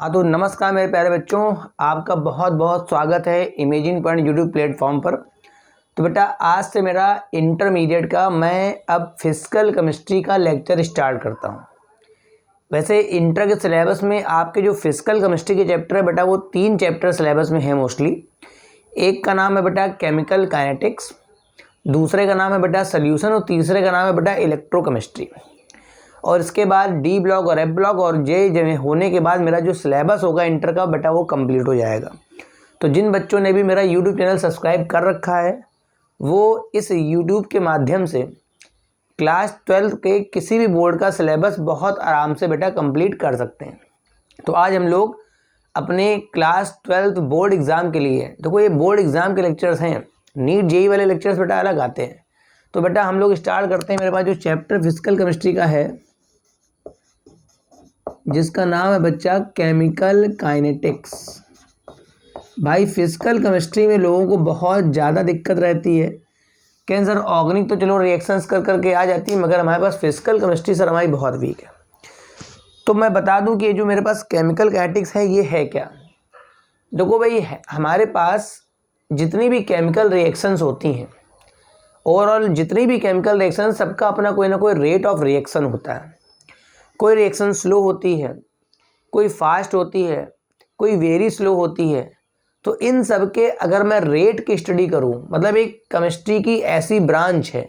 हाँ तो नमस्कार मेरे प्यारे बच्चों, आपका बहुत बहुत स्वागत है इमेजिन पॉइंट यूट्यूब प्लेटफॉर्म पर। तो बेटा आज से मेरा इंटरमीडिएट का मैं अब फिजिकल केमिस्ट्री का लेक्चर स्टार्ट करता हूँ। वैसे इंटर के सिलेबस में आपके जो फिजिकल केमिस्ट्री के चैप्टर है बेटा वो 3 चैप्टर सिलेबस में है मोस्टली। एक का नाम है बेटा केमिकल काइनेटिक्स, दूसरे का नाम है बेटा सोल्यूशन और तीसरे का नाम है बेटा इलेक्ट्रोकेमिस्ट्री। और इसके बाद डी ब्लॉक और एफ ब्लॉक और जे होने के बाद मेरा जो सिलेबस होगा इंटर का बेटा वो कंप्लीट हो जाएगा। तो जिन बच्चों ने भी मेरा यूट्यूब चैनल सब्सक्राइब कर रखा है वो इस यूट्यूब के माध्यम से क्लास 12 के किसी भी बोर्ड का सिलेबस बहुत आराम से बेटा कंप्लीट कर सकते हैं। तो आज हम लोग अपने क्लास 12 बोर्ड एग्ज़ाम के लिए, देखो ये बोर्ड एग्ज़ाम के लेक्चर्स हैं, नीट जेई वाले लेक्चर्स बेटा अलग आते हैं। तो बेटा हम लोग स्टार्ट करते हैं। मेरे पास जो चैप्टर फिजिकल केमिस्ट्री का है जिसका नाम है बच्चा केमिकल काइनेटिक्स। भाई फिजिकल केमिस्ट्री में लोगों को बहुत ज़्यादा दिक्कत रहती है। कैंसर ऑर्गेनिक तो चलो रिएक्शंस कर करके आ जाती है, मगर हमारे पास फिजिकल केमिस्ट्री सर हमारी बहुत वीक है। तो मैं बता दूं कि ये जो मेरे पास केमिकल काइनेटिक्स है ये है क्या। देखो भाई हमारे पास जितनी भी केमिकल रिएक्शंस होती हैं, ओवरऑल जितनी भी केमिकल रिएक्शन सबका अपना कोई ना कोई रेट ऑफ रिएक्शन होता है। कोई रिएक्शन स्लो होती है, कोई फास्ट होती है, कोई वेरी स्लो होती है। तो इन सब के अगर मैं रेट की स्टडी करूं, मतलब एक केमिस्ट्री की ऐसी ब्रांच है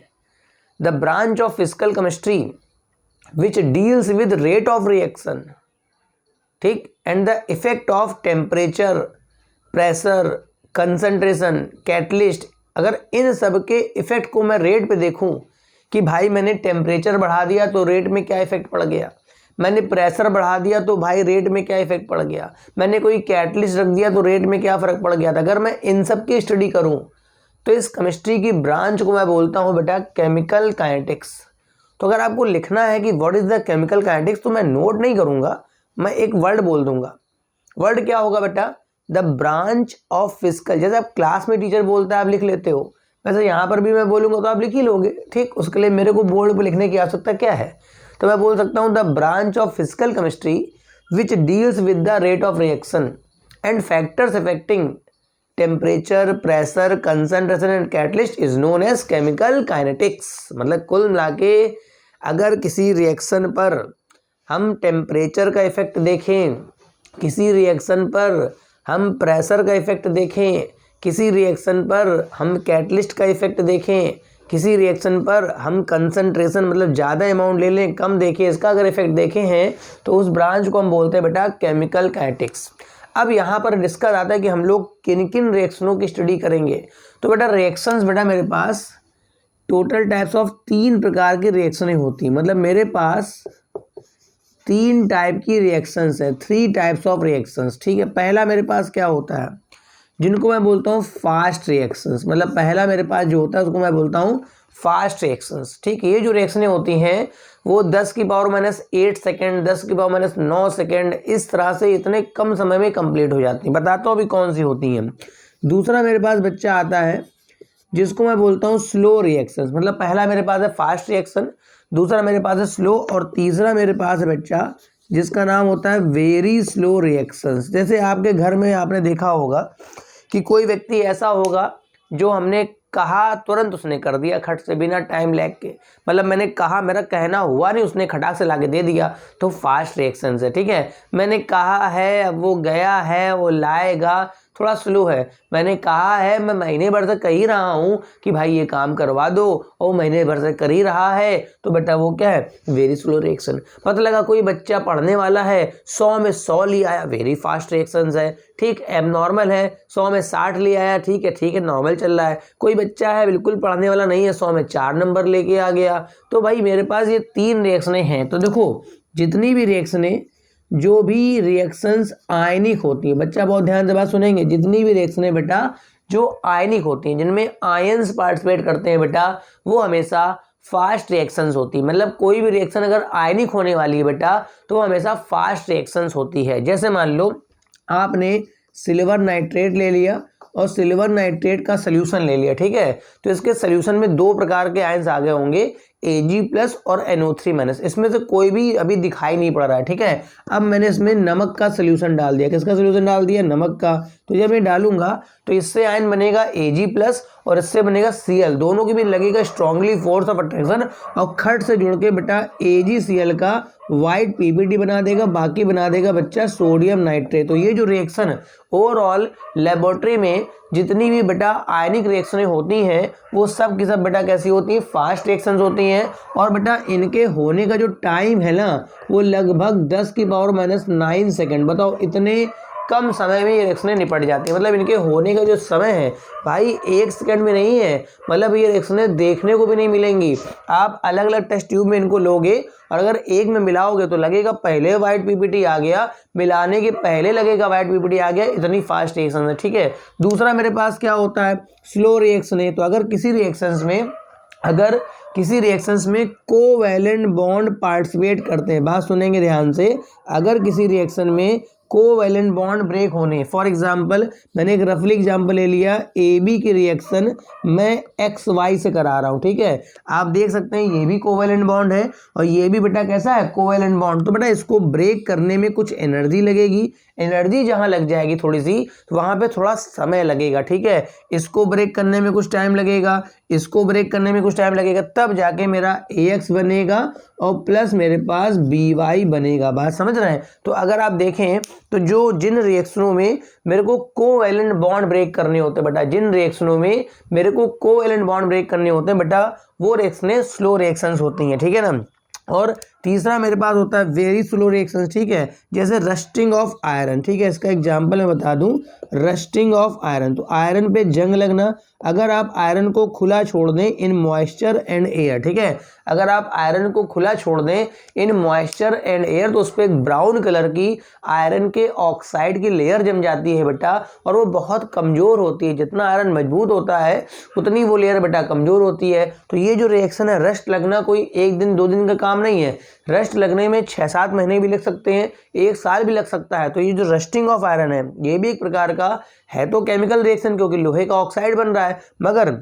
the branch of physical chemistry which deals with rate of reaction, ठीक, and the effect of temperature, pressure, concentration, catalyst. अगर इन सब के इफेक्ट को मैं रेट पे देखूं कि भाई मैंने टेम्परेचर बढ़ा दिया तो रेट में क्या इफेक्ट पड़ गया, मैंने प्रेशर बढ़ा दिया तो भाई रेट में क्या इफेक्ट पड़ गया, मैंने कोई कैटलिस्ट रख दिया तो रेट में क्या फ़र्क पड़ गया था, अगर मैं इन सब की स्टडी करूं तो इस केमिस्ट्री की ब्रांच को मैं बोलता हूं बेटा केमिकल काइनेटिक्स। तो अगर आपको लिखना है कि what is the chemical kinetics तो मैं नोट नहीं करूँगा, मैं एक वर्ड बोल दूंगा। वर्ड क्या होगा बेटा? The branch of physical. जैसे आप क्लास में टीचर बोलता है आप लिख लेते हो, वैसे यहाँ पर भी मैं बोलूँगा तो आप लिख ही लोगे, ठीक। उसके लिए मेरे को बोर्ड पर लिखने की आवश्यकता क्या है? तो मैं बोल सकता हूँ the branch of physical chemistry which deals with the rate of reaction and factors affecting temperature, pressure, concentration and catalyst is known as chemical kinetics. मतलब कुल मिला के अगर किसी रिएक्शन पर हम टेम्परेचर का इफेक्ट देखें, किसी रिएक्शन पर हम प्रेशर का इफेक्ट देखें, किसी रिएक्शन पर हम कैटलिस्ट का इफेक्ट देखें, किसी रिएक्शन पर हम कंसंट्रेशन मतलब ज़्यादा अमाउंट ले लें, कम देखें, इसका अगर इफेक्ट देखे हैं तो उस ब्रांच को हम बोलते हैं बेटा केमिकल काइनेटिक्स। अब यहाँ पर डिस्कस आता है कि हम लोग किन किन रिएक्शनों की स्टडी करेंगे। तो बेटा रिएक्शंस बेटा मेरे पास टोटल टाइप्स ऑफ 3 प्रकार की रिएक्शनें होती हैं। मतलब मेरे पास 3 टाइप की रिएक्शंस है, 3 टाइप्स ऑफ रिएक्शंस, ठीक है। पहला मेरे पास क्या होता है जिनको मैं बोलता हूँ फास्ट रिएक्शंस। मतलब पहला मेरे पास जो होता है उसको मैं बोलता हूँ फास्ट रिएक्शंस, ठीक है। ये जो रिएक्शनें होती हैं वो 10⁻⁸ सेकेंड, 10⁻⁹ सेकेंड, इस तरह से इतने कम समय में कंप्लीट हो जाती हैं। बताता हूँ अभी कौन सी होती हैं। दूसरा मेरे पास बच्चा आता है जिसको मैं बोलता हूँ स्लो रिएक्शंस। मतलब पहला मेरे पास है फास्ट रिएक्शन, दूसरा मेरे पास है स्लो, और तीसरा मेरे पास है बच्चा जिसका नाम होता है वेरी स्लो रिएक्शंस। जैसे आपके घर में आपने देखा होगा कि कोई व्यक्ति ऐसा होगा जो हमने कहा तुरंत उसने कर दिया खट से, बिना टाइम लैग के। मतलब मैंने कहा, मेरा कहना हुआ नहीं, उसने खटाक से लाके दे दिया, तो फास्ट रिएक्शन है, ठीक है। मैंने कहा है, अब वो गया है, वो लाएगा, थोड़ा स्लो है। मैंने कहा है, मैं महीने भर से कह ही रहा हूँ कि भाई ये काम करवा दो, और महीने भर से कर ही रहा है, तो बेटा वो क्या है? Very slow reaction. पता लगा कोई बच्चा पढ़ने वाला है, 100 में 100 ले आया, वेरी फास्ट रिएक्शन है, ठीक। एबनॉर्मल है, 100 में 60 ले आया, ठीक है, नॉर्मल चल रहा है। कोई बच्चा है बिल्कुल पढ़ने वाला नहीं है, 100 में 4 नंबर लेके आ गया। तो भाई मेरे पास ये 3 रिएक्शनें हैं। तो देखो जितनी भी रिएक्शनें, जो भी रिएक्शंस आयनिक होती है, बच्चा बहुत ध्यान से बात सुनेंगे, जितनी भी रिएक्शनें बेटा जो आयनिक होती हैं, जिनमें आयंस पार्टिसिपेट करते हैं बेटा, वो हमेशा फास्ट रिएक्शंस होती है। मतलब कोई भी रिएक्शन अगर आयनिक होने वाली है बेटा तो हमेशा फास्ट रिएक्शंस होती है। जैसे मान लो आपने सिल्वर नाइट्रेट ले लिया और सिल्वर नाइट्रेट का सोल्यूशन ले लिया, ठीक है। तो इसके सोल्यूशन में 2 प्रकार के आयंस आ गए होंगे Ag+ और NO3-। इसमें से कोई भी अभी दिखाई नहीं पड़ रहा है, ठीक है। अब मैंने इसमें नमक का सोल्यूशन डाल दिया। किसका सोल्यूशन डाल दिया? नमक का। तो जब मैं डालूंगा तो इससे आयन बनेगा Ag+ और इससे बनेगा Cl, दोनों की भी लगेगा स्ट्रांगली फोर्स ऑफ अट्रैक्शन और खट से जुड़ के बेटा AgCl का व्हाइट PPT बना देगा, बाकी बना देगा बच्चा सोडियम नाइट्रेट। तो ये जो रिएक्शन ओवरऑल लेबोरेटरी में जितनी भी बेटा आयनिक रिएक्शनें होती हैं वो सब की सब बेटा कैसी होती हैं? फास्ट रिएक्शंस होती हैं। और बेटा इनके होने का जो टाइम है ना वो लगभग 10⁻⁹ सेकेंड। बताओ इतने कम समय में ये रिएक्शनें निपट जाती हैं। मतलब इनके होने का जो समय है भाई 1 सेकंड में नहीं है। मतलब ये रिएक्शनें देखने को भी नहीं मिलेंगी। आप अलग अलग टेस्ट ट्यूब में इनको लोगे और अगर एक में मिलाओगे तो लगेगा पहले व्हाइट PPT आ गया, मिलाने के पहले लगेगा व्हाइट PPT आ गया। इतनी फास्ट रिएक्शन है, ठीक है। दूसरा मेरे पास क्या होता है? स्लो रिएक्शन है। तो अगर किसी रिएक्शंस में कोवैलेंट बॉन्ड पार्टिसिपेट करते हैं, बात सुनेंगे ध्यान से, अगर किसी रिएक्शन में कोवैलेंट बॉन्ड ब्रेक होने, फॉर एग्जांपल मैंने एक रफली एग्जांपल ले लिया, AB की रिएक्शन मैं XY से करा रहा हूँ, ठीक है। आप देख सकते हैं ये भी कोवैलेंट बॉन्ड है और ये भी बेटा कैसा है? Covalent bond. तो बेटा इसको ब्रेक करने में कुछ एनर्जी लगेगी। एनर्जी जहां लग जाएगी थोड़ी सी तो वहां पे थोड़ा समय लगेगा, ठीक है। इसको ब्रेक करने में कुछ टाइम लगेगा, इसको ब्रेक करने में कुछ टाइम लगेगा, तब जाके मेरा AX बनेगा और प्लस मेरे पास BY बनेगा। बात समझ रहे हैं? तो अगर आप देखें तो जिन रिएक्शनों में मेरे को कोवैलेंट बॉन्ड ब्रेक करने होते हैं बेटा, जिन रिएक्शनों में मेरे को कोवैलेंट बॉन्ड ब्रेक करने होते हैं बेटा, वो रिएक्शनें स्लो रिएक्शंस होती हैं, ठीक है ना। और तीसरा मेरे पास होता है वेरी स्लो रिएक्शंस, ठीक है, जैसे रस्टिंग ऑफ आयरन, ठीक है। इसका एग्जांपल मैं बता दूं, रस्टिंग ऑफ आयरन। तो आयरन पे जंग लगना, अगर आप आयरन को खुला छोड़ दें इन मॉइस्चर एंड एयर, ठीक है, अगर आप आयरन को खुला छोड़ दें इन मॉइस्चर एंड एयर तो उस पर एक ब्राउन कलर की आयरन के ऑक्साइड की लेयर जम जाती है बेटा और वो बहुत कमजोर होती है। जितना आयरन मजबूत होता है उतनी वो लेयर बेटा कमजोर होती है। तो ये जो रिएक्शन है रस्ट लगना कोई 1 दिन 2 दिन का काम नहीं है। रस्ट लगने में 6-7 महीने भी लग सकते हैं, 1 साल भी लग सकता है। तो ये जो रस्टिंग ऑफ आयरन है ये भी एक प्रकार का है तो केमिकल रिएक्शन, क्योंकि लोहे का ऑक्साइड बन रहा है, मगर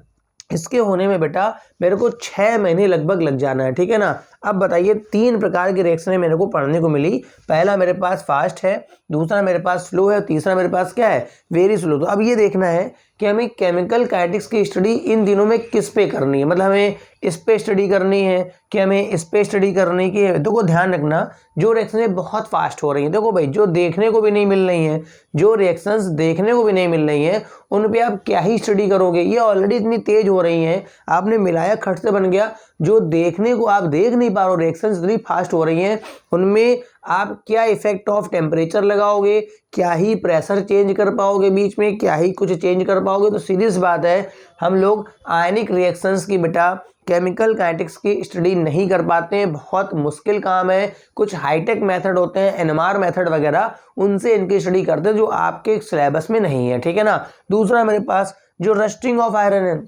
इसके होने में बेटा मेरे को 6 महीने लगभग लग जाना है, ठीक है ना। अब बताइए 3 प्रकार की रिएक्शनें मेरे को पढ़ने को मिली। पहला मेरे पास फास्ट है, दूसरा मेरे पास स्लो है, तीसरा मेरे पास क्या है? Very slow. तो अब ये देखना है कि हमें केमिकल काइनेटिक्स की स्टडी इन दिनों में किस पे करनी है। मतलब हमें इस पे स्टडी करनी है कि हमें इस पे स्टडी करनी की है। देखो ध्यान रखना, जो रिएक्शनें बहुत फास्ट हो रही हैं, देखो भाई जो देखने को भी नहीं मिल रही हैं, जो रिएक्शंस देखने को भी नहीं मिल रही हैं उन पे आप क्या ही स्टडी करोगे। ये ऑलरेडी इतनी तेज हो रही हैं, आपने मिलाया खट से बन गया। जो देखने को आप देख नहीं पा रहे हो, रिएक्शंस इतनी फास्ट हो रही हैं, उनमें आप क्या इफेक्ट ऑफ टेम्परेचर लगाओगे, क्या ही प्रेशर चेंज कर पाओगे बीच में, क्या ही कुछ चेंज कर पाओगे। तो सीधी सी बात है हम लोग आयनिक रिएक्शंस की बेटा केमिकल काइनेटिक्स की स्टडी नहीं कर पाते हैं, बहुत मुश्किल काम है। कुछ हाईटेक मेथड होते हैं, NMR मेथड वगैरह, उनसे इनकी स्टडी करते हैं जो आपके सिलेबस में नहीं है, ठीक है ना। दूसरा मेरे पास जो रस्टिंग ऑफ आयरन है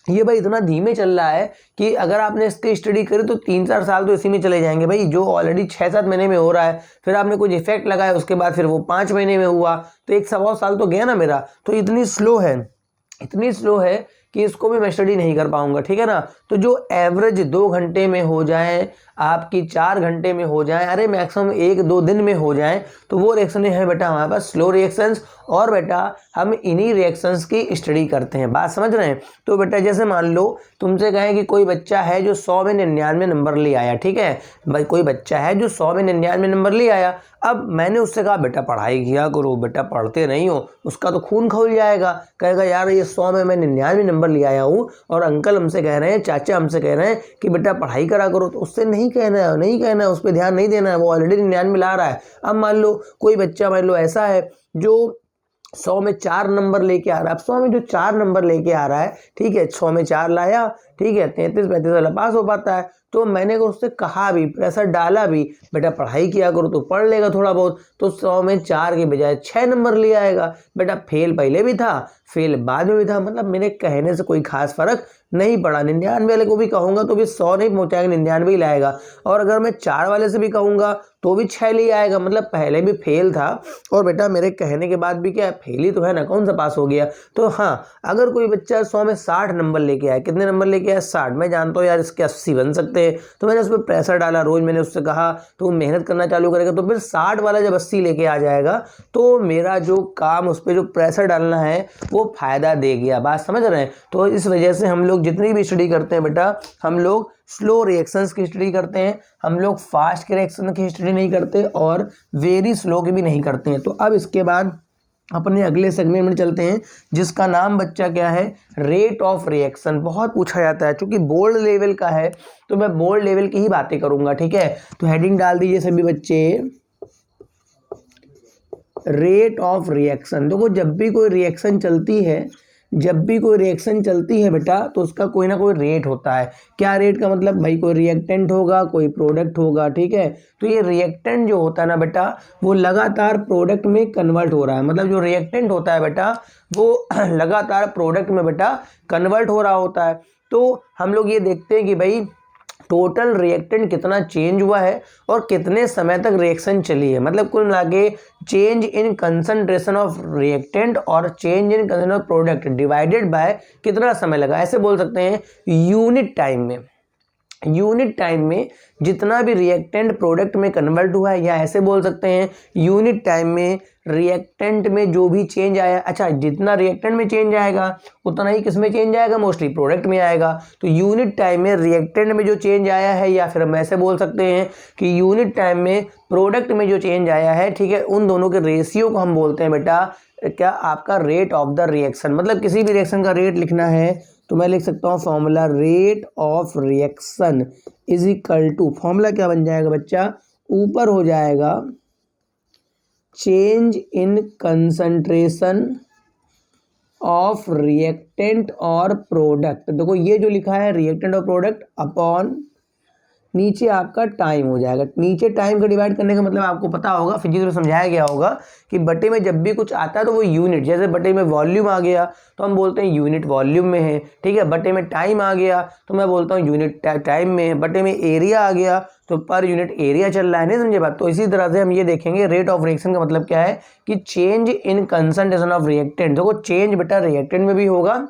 ये भाई इतना धीमे चल रहा है कि अगर आपने इसकी स्टडी करी तो 3-4 साल तो इसी में चले जाएंगे भाई। जो ऑलरेडी 6-7 महीने में हो रहा है, फिर आपने कुछ इफेक्ट लगाया, उसके बाद फिर वो 5 महीने में हुआ, तो 1-1.25 साल तो गया ना मेरा। तो इतनी स्लो है कि इसको भी मैं स्टडी नहीं कर पाऊंगा, ठीक है ना। तो जो एवरेज 2 घंटे में हो जाए, आपकी 4 घंटे में हो जाए, अरे मैक्सिमम 1-2 दिन में हो जाए, तो वो रिएक्शनें हैं बेटा हमारे पास स्लो रिएक्शंस। और बेटा हम इन्हीं रिएक्शंस की स्टडी करते हैं। बात समझ रहे हैं? तो बेटा जैसे मान लो तुमसे कहें कि कोई बच्चा है जो 100 में 99 नंबर ले आया, ठीक है भाई, कोई बच्चा है जो 100 में 99 नंबर ले आया। अब मैंने उससे कहा बेटा पढ़ाई किया करो, बेटा पढ़ते नहीं हो, उसका तो खून खौल जाएगा, कहेगा यार ये 100 में मैं 99 नंबर ले आया हूँ और अंकल हमसे कह रहे हैं, चाचा हमसे कह रहे हैं कि बेटा पढ़ाई करा करो। तो उससे नहीं कहना है, उस पर ध्यान नहीं देना है, वो ऑलरेडी 99 ला रहा है। अब मान लो कोई बच्चा मान लो ऐसा है जो 100 में 4 नंबर लेके आ रहा है। अब 100 में जो 4 नंबर लेके आ रहा है, ठीक है, 100 में 4 लाया, ठीक है, 33-35 वाला पास हो पाता है। तो मैंने उससे कहा भी, प्रेशर डाला भी, बेटा पढ़ाई किया करो तो पढ़ लेगा थोड़ा बहुत। तो 100 में 4 के बजाय 6 नंबर ले आएगा। बेटा फेल पहले भी था, फेल बाद में भी था, मतलब मेरे कहने से कोई खास फर्क नहीं पड़ा। 99 वाले को भी कहूंगा तो भी 100 नहीं पहुंचाएगा, 99 ही लाएगा। और अगर मैं 4 वाले से भी कहूंगा तो भी 6 ले आएगा, मतलब पहले भी फेल था और बेटा मेरे कहने के बाद भी क्या फेल ही तो है ना, कौन सा पास हो गया। तो हाँ, अगर कोई बच्चा 100 में 60 नंबर लेके आया, कितने नंबर लेके आया 60, मैं जानता हूँ यार इसके 80 बन सकते हैं, तो मैंने उस पर प्रेशर डाला, रोज मैंने उससे कहा तो मेहनत करना चालू करेगा, तो फिर 60 वाला जब 80 लेके आ जाएगा तो मेरा जो काम, उस पर जो प्रेशर डालना है वो फायदा दे गया। बात समझ रहे हैं। तो इस वजह से हम लोग जितनी भी स्टडी करते हैं बेटा, हम लोग स्लो रिएक्शंस की स्टडी करते हैं, हम लोग फास्ट रिएक्शन की स्टडी नहीं करते और वेरी स्लो की भी नहीं करते हैं। तो अब इसके बाद अपने अगले सेगमेंट में चलते हैं, जिसका नाम बच्चा क्या है, रेट ऑफ रिएक्शन। बहुत पूछा जाता है, क्योंकि बोर्ड लेवल का है तो मैं बोर्ड लेवल की ही बातें करूंगा, ठीक है। तो हेडिंग डाल दीजिए सभी बच्चे, रेट ऑफ रिएक्शन। देखो जब भी कोई रिएक्शन चलती है, जब भी कोई रिएक्शन चलती है बेटा, तो उसका कोई ना कोई रेट होता है। क्या रेट का मतलब, भाई कोई रिएक्टेंट होगा, कोई प्रोडक्ट होगा, ठीक है। तो ये रिएक्टेंट जो होता है ना बेटा, वो लगातार प्रोडक्ट में कन्वर्ट हो रहा है, मतलब जो रिएक्टेंट होता है बेटा वो लगातार प्रोडक्ट में बेटा कन्वर्ट हो रहा होता है। तो हम लोग ये देखते हैं कि भाई टोटल रिएक्टेंट कितना चेंज हुआ है और कितने समय तक रिएक्शन चली है, मतलब कुल मिला के change in concentration of reactant और change in concentration of product divided by कितना समय लगा। ऐसे बोल सकते हैं यूनिट टाइम में, यूनिट टाइम में जितना भी रिएक्टेंट प्रोडक्ट में कन्वर्ट हुआ है, या ऐसे बोल सकते हैं यूनिट टाइम में रिएक्टेंट में जो भी चेंज आया। अच्छा, जितना रिएक्टेंट में चेंज आएगा उतना ही किस में चेंज आएगा, मोस्टली प्रोडक्ट में आएगा। तो यूनिट टाइम में रिएक्टेंट में जो चेंज आया है, या फिर हम ऐसे बोल सकते हैं कि यूनिट टाइम में प्रोडक्ट में जो चेंज आया है, ठीक है, उन दोनों के रेशियो को हम बोलते हैं बेटा क्या, आपका रेट ऑफ द रिएक्शन। मतलब किसी भी रिएक्शन का रेट लिखना है तो मैं लिख सकता हूँ formula rate of reaction is equal to, formula क्या बन जाएगा बच्चा, ऊपर हो जाएगा change in concentration of reactant और प्रोडक्ट। देखो ये जो लिखा है रिएक्टेंट और प्रोडक्ट अपॉन नीचे आपका टाइम हो जाएगा। नीचे टाइम का डिवाइड करने का मतलब आपको पता होगा, फिजिक्स में समझाया गया होगा कि बटे में जब भी कुछ आता है तो वो यूनिट, जैसे बटे में वॉल्यूम आ गया तो हम बोलते हैं यूनिट वॉल्यूम में है, ठीक है। बटे में टाइम आ गया तो मैं बोलता हूँ यूनिट टाइम में है। बटे में एरिया आ गया तो पर यूनिट एरिया चल रहा है, नहीं समझे बात। तो इसी तरह से हम ये देखेंगे रेट ऑफ रिएक्शन का मतलब क्या है कि change in concentration of reactant. देखो चेंज बेटा रिएक्टेंट में भी होगा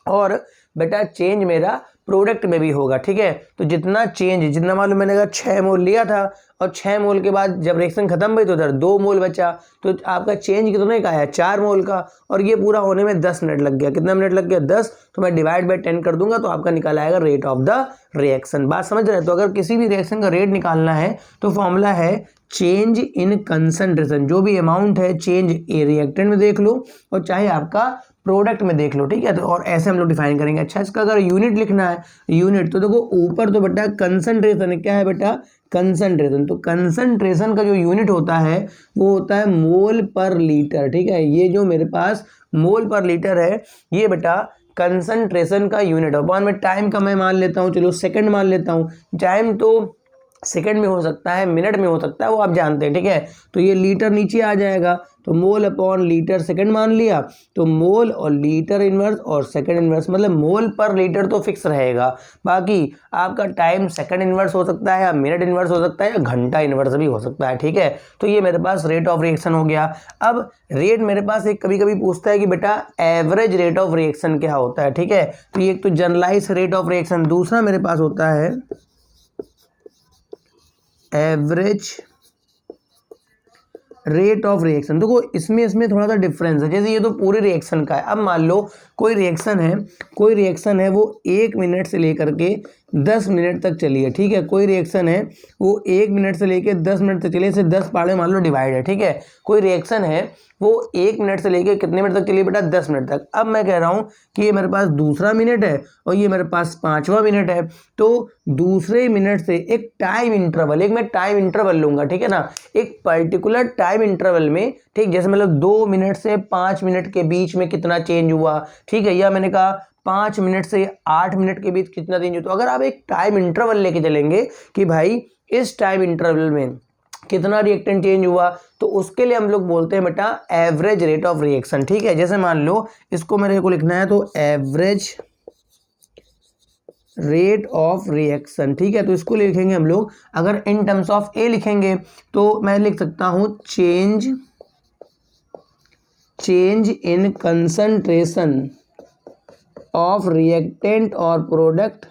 और बेटा चेंज मेरा प्रोडक्ट में भी होगा, ठीक है। तो जितना चेंज, जितना मालूम मैंने कहा 6 मोल लिया था और 6 मोल के बाद जब रिएक्शन खत्म हुई तो उधर 2 मोल बचा, तो आपका चेंज कितने का आया 4 मोल का, और ये पूरा होने में 10 मिनट लग गया। कितना मिनट लग गया 10, तो मैं डिवाइड बाय 10 कर दूंगा तो आपका निकाल आएगा रेट ऑफ द रिएक्शन। बात समझ रहे हैं। तो अगर किसी भी रिएक्शन का रेट निकालना है तो फॉर्मूला है चेंज इन कंसंट्रेशन, जो भी अमाउंट है चेंज रिएक्टेंट में देख लो और चाहे आपका प्रोडक्ट में देख लो, ठीक है। तो और ऐसे हम लोग डिफाइन करेंगे। अच्छा, इसका अगर यूनिट लिखना है, यूनिट तो देखो ऊपर तो बेटा कंसंट्रेशन है, क्या है बेटा कंसंट्रेशन। तो कंसंट्रेशन का जो यूनिट होता है वो होता है मोल पर लीटर, ठीक है। ये जो मेरे पास मोल पर लीटर है ये बेटा कंसंट्रेशन का यूनिट है। अपॉन में टाइम का मैं मान लेता हूँ, चलो सेकंड मान लेता हूँ। टाइम तो सेकंड में हो सकता है, मिनट में हो सकता है, वो आप जानते हैं, ठीक है। तो ये लीटर नीचे आ जाएगा, तो मोल अपॉन लीटर सेकंड मान लिया, तो मोल और लीटर इनवर्स और सेकंड इनवर्स, मतलब मोल पर लीटर तो फिक्स रहेगा। बाकी आपका टाइम सेकंड इनवर्स हो सकता है या मिनट इनवर्स हो सकता है या घंटा इनवर्स भी हो सकता है, ठीक है। तो ये मेरे पास रेट ऑफ रिएक्शन हो गया। अब रेट मेरे पास एक कभी कभी पूछता है कि बेटा एवरेज रेट ऑफ रिएक्शन क्या होता है, ठीक है। तो ये एक तो जनरलाइज रेट ऑफ रिएक्शन, दूसरा मेरे पास होता है एवरेज रेट ऑफ रिएक्शन। देखो इसमें थोड़ा सा डिफरेंस है। जैसे ये तो पूरे रिएक्शन का है। अब मान लो कोई रिएक्शन है वो 1 मिनट से लेकर के 10 मिनट तक चली है, ठीक है। कोई रिएक्शन है वो 1 मिनट से लेकर 10 मिनट तक चली, इसे 10 पार्ट में मान लो डिवाइड है, ठीक है। कोई रिएक्शन है वो 1 मिनट से लेकर कितने मिनट तक चली बेटा 10 मिनट तक। अब मैं कह रहा हूँ कि ये मेरे पास दूसरा मिनट है और ये मेरे पास 5वां मिनट है। तो दूसरे मिनट से एक टाइम इंटरवल, एक मैं टाइम इंटरवल लूंगा, ठीक है ना। एक पर्टिकुलर टाइम इंटरवल में, ठीक, जैसे मतलब 2 मिनट से 5 मिनट के बीच में कितना चेंज हुआ, ठीक है। या मैंने कहा 5 मिनट से 8 मिनट के बीच कितना चेंज हुआ। तो अगर आप एक टाइम इंटरवल लेके चलेंगे कि भाई इस टाइम इंटरवल में कितना रिएक्टेंट चेंज हुआ, तो उसके लिए हम लोग बोलते हैं बेटा एवरेज रेट ऑफ रिएक्शन, ठीक है। जैसे मान लो इसको मेरे को लिखना है तो एवरेज रेट ऑफ रिएक्शन, ठीक है। तो इसको लिखेंगे हम लोग, अगर इन टर्म्स ऑफ ए लिखेंगे तो मैं लिख सकता हूं change in concentration of reactant और product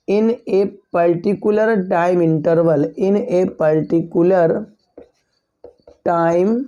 in a particular time interval, in a particular time,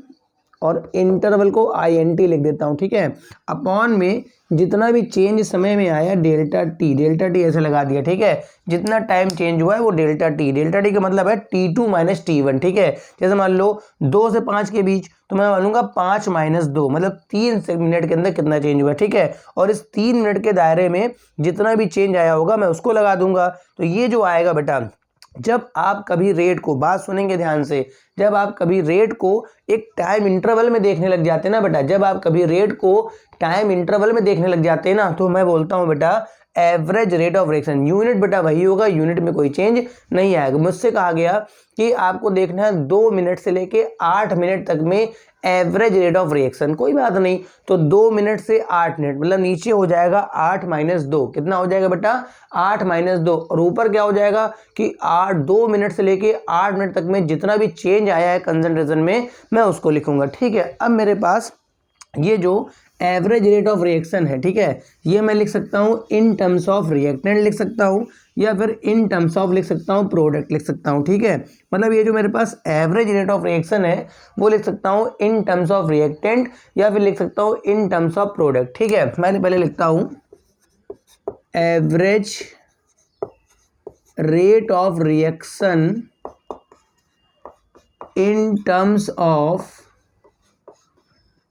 और इंटरवल को INT लिख देता हूँ, ठीक है। अपॉन में जितना भी चेंज समय में आया डेल्टा टी ऐसे लगा दिया, ठीक है। जितना टाइम चेंज हुआ है वो डेल्टा टी का मतलब है T2 माइनस T1, ठीक है। जैसे मान लो 2 से 5 के बीच, तो मैं मानूंगा 5 माइनस 2, मतलब 3 मिनट के अंदर कितना चेंज हुआ, ठीक है। और इस 3 मिनट के दायरे में जितना भी चेंज आया होगा मैं उसको लगा दूंगा। तो ये जो आएगा बेटा, जब आप कभी रेट को, बात सुनेंगे ध्यान से, जब आप कभी रेट को एक टाइम इंटरवल में देखने लग जाते हैं ना बेटा, जब आप कभी रेट को टाइम इंटरवल में देखने लग जाते हैं ना, तो मैं बोलता हूं बेटा average rate of reaction. Unit बेटा वही होगा, यूनिट में कोई चेंज नहीं आएगा। मुझसे कहा गया कि आपको देखना है 2 मिनट से लेके 8 मिनट तक में एवरेज रेट ऑफ रिएक्शन, कोई बात नहीं। तो 2 मिनट से 8 मिनट मतलब नीचे हो जाएगा 8 माइनस 2, कितना हो जाएगा बेटा 8 माइनस 2, और ऊपर क्या हो जाएगा कि 2 मिनट से लेके 8 मिनट तक में जितना भी चेंज आया है कंसंट्रेशन में मैं उसको लिखूंगा, ठीक है। अब मेरे पास ये जो एवरेज रेट ऑफ रिएक्शन है, ठीक है, ये मैं लिख सकता हूँ इन टर्म्स ऑफ रिएक्टेंट लिख सकता हूँ, या फिर इन टर्म्स ऑफ लिख सकता हूँ प्रोडक्ट लिख सकता हूँ, ठीक है। मतलब ये जो मेरे पास एवरेज रेट ऑफ रिएक्शन है वो लिख सकता हूँ इन टर्म्स ऑफ रिएक्टेंट, या फिर लिख सकता हूँ इन टर्म्स ऑफ प्रोडक्ट, ठीक है। मैंने पहले लिखता हूँ average rate of reaction in terms of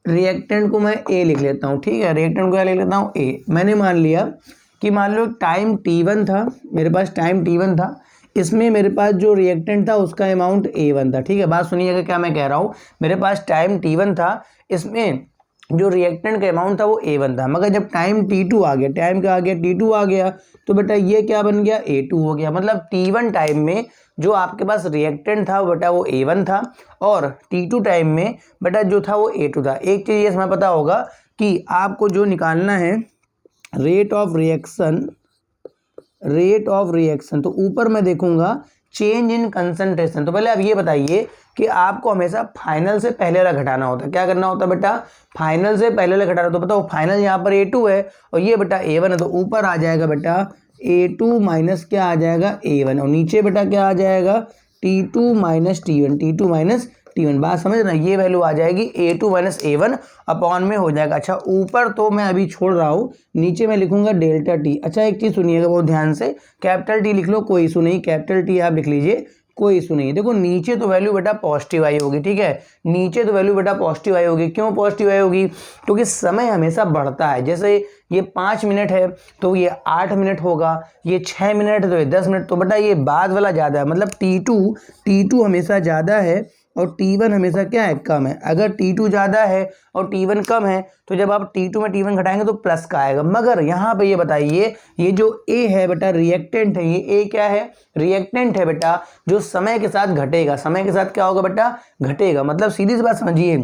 reactant को मैं ए लिख लेता हूँ, ठीक है। रिएक्टेंट को क्या लिख लेता हूँ ए। मैंने मान लिया कि मान लो टाइम T1 था, मेरे पास टाइम T1 था, इसमें मेरे पास जो रिएक्टेंट था उसका अमाउंट A1 था, ठीक है। बात सुनिएगा क्या मैं कह रहा हूँ, मेरे पास टाइम T1 था, इसमें जो रिएक्टेंट का अमाउंट था वो A1 था, मगर जब टाइम T2 आ गया, टाइम क्या आ गया T2 आ गया, तो बेटा ये क्या बन गया A2 हो गया। मतलब T1 टाइम में जो आपके पास रिएक्टेंट था बेटा वो A1 था, और T2 टाइम में बेटा जो था वो A2 था। एक चीज़ ये इसमें पता होगा कि आपको जो निकालना है रेट ऑफ रिएक्शन, तो ऊपर मैं देखूंगा चेंज इन कंसंट्रेशन। तो पहले आप ये बताइए कि आपको हमेशा फाइनल से पहले वाला घटाना होता है, क्या करना होता है बेटा, फाइनल से पहले वाला घटाना। तो बताओ फाइनल यहाँ पर A2 है और ये बेटा A1 है, तो ऊपर आ जाएगा बेटा A2 माइनस क्या आ जाएगा A1, और नीचे बेटा क्या आ जाएगा T2 माइनस T1। बात समझ रहे हैं, ये वैल्यू आ जाएगी A2 माइनस A1 अपॉन में हो जाएगा। अच्छा ऊपर तो मैं अभी छोड़ रहा हूँ, नीचे मैं लिखूंगा डेल्टा टी। अच्छा एक चीज़ सुनिएगा बहुत ध्यान से, कैपिटल टी लिख लो कोई इशू नहीं, कैपिटल टी आप लिख लीजिए कोई इशू नहीं। देखो नीचे तो वैल्यू बेटा पॉजिटिव आई होगी, ठीक है, नीचे तो वैल्यू बेटा पॉजिटिव आई होगी। क्यों पॉजिटिव आई होगी, क्योंकि समय हमेशा बढ़ता है। जैसे ये 5 मिनट है तो ये 8 मिनट होगा, ये 6 मिनट है तो ये 10 मिनट, तो बेटा ये बाद वाला ज़्यादा है, मतलब T2 हमेशा ज़्यादा है और T1 हमेशा क्या है कम है। अगर T2 ज़्यादा है और T1 कम है तो जब आप T2 में T1 घटाएंगे तो प्लस का आएगा। मगर यहाँ पे ये बताइए ये जो A है बेटा रिएक्टेंट है, ये A क्या है, रिएक्टेंट है बेटा, जो समय के साथ घटेगा। समय के साथ क्या होगा बेटा, घटेगा। मतलब सीधी सी बात समझिए,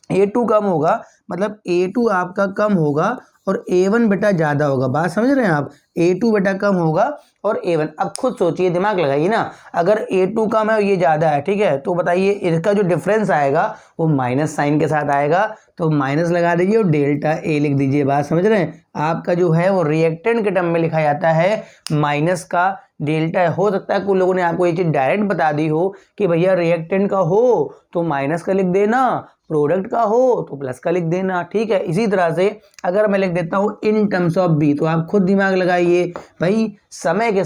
A2 कम होगा मतलब A2 आपका कम होगा और A1 बेटा ज़्यादा होगा। बात समझ रहे हैं आप, A2 बेटा कम होगा और A1। अब खुद सोचिए, दिमाग लगाइए ना, अगर A2 कम है और ये ज़्यादा है, ठीक है, तो बताइए इसका जो डिफरेंस आएगा वो माइनस साइन के साथ आएगा, तो माइनस लगा दीजिए और डेल्टा A लिख दीजिए। बात समझ रहे हैं, आपका जो है वो रिएक्टेंट के टर्म में लिखा जाता है माइनस का डेल्टा। हो सकता है कुछ लोगों ने आपको ये चीज़ डायरेक्ट बता दी हो कि भैया रिएक्टेंट का हो तो माइनस का लिख देना, प्रोडक्ट का हो तो प्लस का लिख देना, ठीक है। इसी तरह से अगर मैं लिख देता हूँ इन टर्म्स ऑफ बी, तो आप खुद दिमाग लगाइए भाई, समय के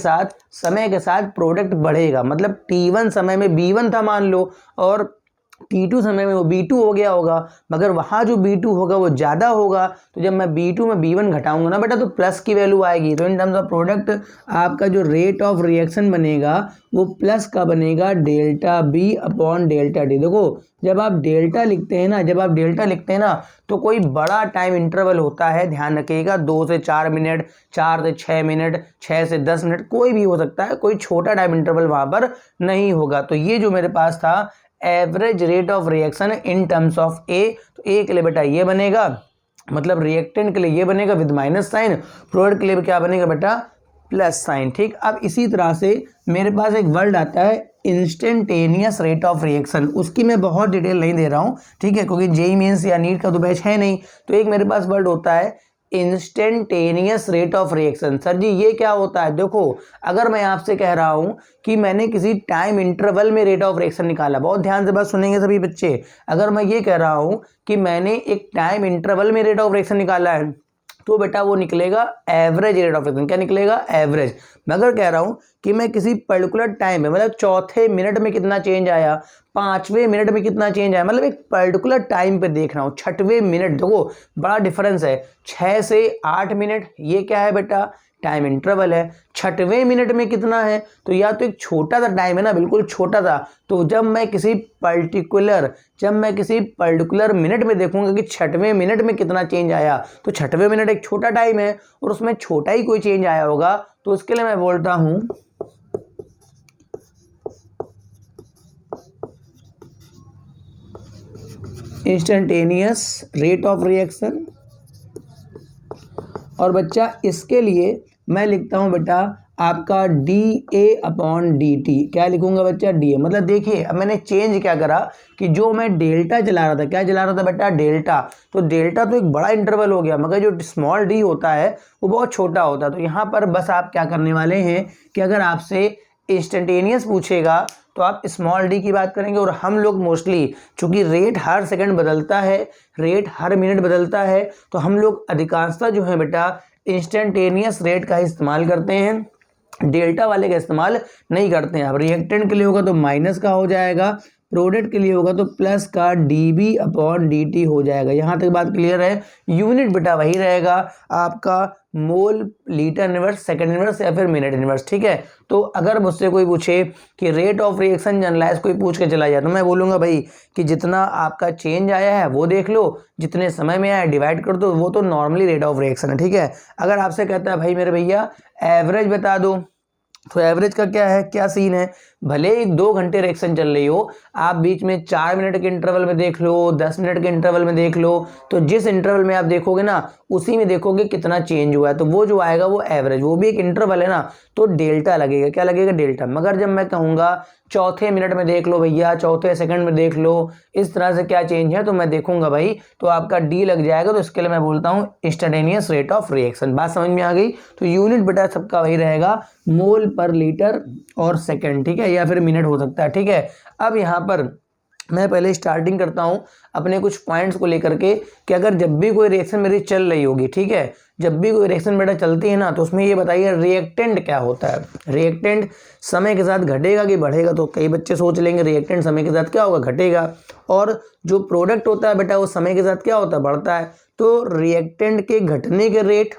साथ प्रोडक्ट बढ़ेगा। मतलब T1 समय में B1 था मान लो, और T2 समय में वो B2 हो गया होगा, मगर वहाँ जो B2 होगा वो ज़्यादा होगा, तो जब मैं B2 में B1 घटाऊंगा ना बेटा तो प्लस की वैल्यू आएगी। तो इन टर्म्स ऑफ प्रोडक्ट आपका जो रेट ऑफ रिएक्शन बनेगा वो प्लस का बनेगा delta B upon delta T. देखो जब आप डेल्टा लिखते हैं ना तो कोई बड़ा टाइम इंटरवल होता है, ध्यान रखिएगा, 2 से 4 मिनट, 4 से 6 मिनट, 6 से 10 मिनट, कोई भी हो सकता है, कोई छोटा टाइम इंटरवल वहाँ पर नहीं होगा। तो ये जो मेरे पास था average rate of reaction in terms of A, तो ए के लिए बेटा ये बनेगा, मतलब रिएक्टेंट के लिए ये बनेगा विद माइनस साइन, प्रोडक्ट के लिए क्या बनेगा बेटा प्लस साइन, ठीक। अब इसी तरह से मेरे पास एक वर्ड आता है इंस्टेंटेनियस रेट ऑफ रिएक्शन, उसकी मैं बहुत डिटेल नहीं दे रहा हूँ, ठीक है, क्योंकि जेईई मेंस या नीट का तो बैच है नहीं। तो एक मेरे पास वर्ड होता है instantaneous rate of reaction. Sir ji ये क्या होता है? देखो, अगर मैं आपसे कह रहा हूं कि मैंने किसी टाइम इंटरवल में रेट ऑफ रिएक्शन निकाला, बहुत ध्यान से बात सुनेंगे सभी बच्चे, अगर मैं ये कह रहा हूं कि मैंने एक टाइम इंटरवल में रेट ऑफ रिएक्शन निकाला है, तो बेटा वो निकलेगा एवरेज रेट ऑफ रिएक्शन। क्या निकलेगा? एवरेज। मैं अगर कह रहा हूं कि मैं किसी पर्टिकुलर टाइम में, मतलब चौथे मिनट में कितना चेंज आया, पांचवें मिनट में कितना चेंज आया, मतलब एक पर्टिकुलर टाइम पे देख रहा हूं, छठवें मिनट, देखो बड़ा डिफरेंस है, 6 से 8 मिनट, ये क्या है बेटा? टाइम इंटरवल है। छठवें मिनट में कितना है? तो या तो एक छोटा सा टाइम है ना, बिल्कुल छोटा सा। तो जब मैं किसी पर्टिकुलर मिनट में देखूंगा कि छठवें मिनट में कितना चेंज आया, तो छठवें मिनट एक छोटा टाइम है और उसमें छोटा ही कोई चेंज आया होगा, तो उसके लिए मैं बोलता हूं इंस्टेंटेनियस रेट ऑफ रिएक्शन। और बच्चा इसके लिए मैं लिखता हूं बेटा आपका dA/dt। क्या लिखूंगा बच्चा? dA। मतलब देखिए अब मैंने चेंज क्या करा कि जो मैं डेल्टा चला रहा था, क्या चला रहा था बेटा? डेल्टा। तो डेल्टा तो एक बड़ा इंटरवल हो गया, मगर जो स्मॉल डी होता है वो बहुत छोटा होता है। तो यहाँ पर बस आप क्या करने वाले हैं कि अगर आपसे इंस्टेंटेनियस पूछेगा तो आप स्मॉल डी की बात करेंगे, और हम लोग मोस्टली चूंकि रेट हर सेकंड बदलता है, रेट हर मिनट बदलता है, तो हम लोग अधिकांशतः जो है बेटा इंस्टेंटेनियस रेट का इस्तेमाल करते हैं, डेल्टा वाले का इस्तेमाल नहीं करते हैं। अब रिएक्टेंट के लिए होगा तो माइनस का हो जाएगा, प्रोडक्ट के लिए होगा तो प्लस का dB/dt हो जाएगा। यहाँ तक बात क्लियर है? यूनिट बेटा वही रहेगा आपका मोल, लीटर इनवर्स, सेकंड इनवर्स या फिर मिनट इनवर्स, ठीक है। तो अगर मुझसे कोई पूछे कि रेट ऑफ रिएक्शन जनरलाइज कोई पूछ के चला जाए, तो मैं बोलूँगा भाई कि जितना आपका चेंज आया है वो देख लो, जितने समय में आया डिवाइड कर दो, वो तो नॉर्मली रेट ऑफ रिएक्शन है, ठीक है। अगर आपसे कहता है भाई मेरे भैया एवरेज बता दो, तो एवरेज का क्या है, क्या सीन है? भले ही 2 घंटे रिएक्शन चल रही हो, आप बीच में 4 मिनट के इंटरवल में देख लो, 10 मिनट के इंटरवल में देख लो, तो जिस इंटरवल में आप देखोगे ना उसी में देखोगे कितना चेंज हुआ है, तो वो जो आएगा वो एवरेज, वो भी एक इंटरवल है ना, तो डेल्टा लगेगा। क्या लगेगा? डेल्टा। मगर जब मैं कहूँगा चौथे मिनट में देख लो भैया, चौथे सेकंड में देख लो, इस तरह से क्या चेंज है, तो मैं देखूंगा भाई तो आपका डी लग जाएगा। तो इसके लिए मैं बोलता हूँ इंस्टेंटेनियस रेट ऑफ रिएक्शन। बात समझ में आ गई? तो यूनिट बेटा सबका वही रहेगा, मोल पर लीटर और सेकंड, ठीक है, या फिर मिनट हो सकता है, ठीक है। अब यहाँ पर मैं पहले स्टार्टिंग करता हूँ अपने कुछ पॉइंट्स को लेकर के कि अगर जब भी कोई रिएक्शन मेरी चल रही होगी, ठीक है, जब भी कोई रिएक्शन बेटा चलती है ना, तो उसमें ये बताइए रिएक्टेंट क्या होता है। रिएक्टेंट समय के साथ घटेगा कि बढ़ेगा? तो कई बच्चे सोच लेंगे रिएक्टेंट समय के साथ क्या होगा, घटेगा, और जो प्रोडक्ट होता है बेटा वो समय के साथ क्या होता है, बढ़ता है। तो रिएक्टेंट के घटने के रेट